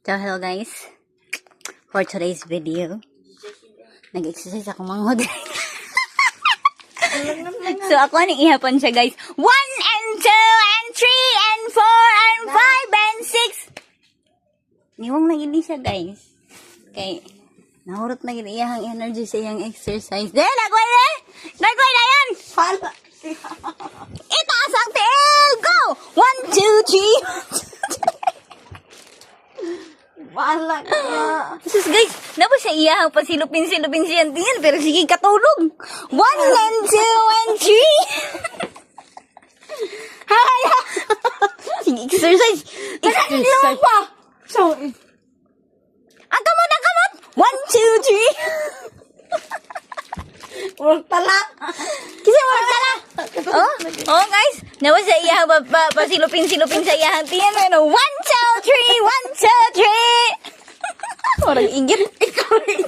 So, hello guys. For today's video, nag-exercise ako manghod. So, ako nang ihapon siya guys. 1 and 2 and 3 and 4 and 5 and 6. Niwang na gini siya guys. Okay. Nahurot na gini iyang energy sa iyang exercise. Dahil, nagway na! Nagway na yan! Hala. Itaas ang tail! Go! 1, 2, 3. Wala ka. Sus guys, napa siya iyahang pasilupin-silupin siya tingin, pero sige katulog. 1 and 2 and 3. Hala! Sige, exercise. Exercise. Pa. So, Ang kamot, ang kamot! 1, 2, 3. work pala. Kasi wala ka lang. Oh guys, napa siya iyahang pasilupin-silupin sa iyahang tingin, pero 1, 2, 3, 1, 2, 3. Orang igit. Ikaw rin.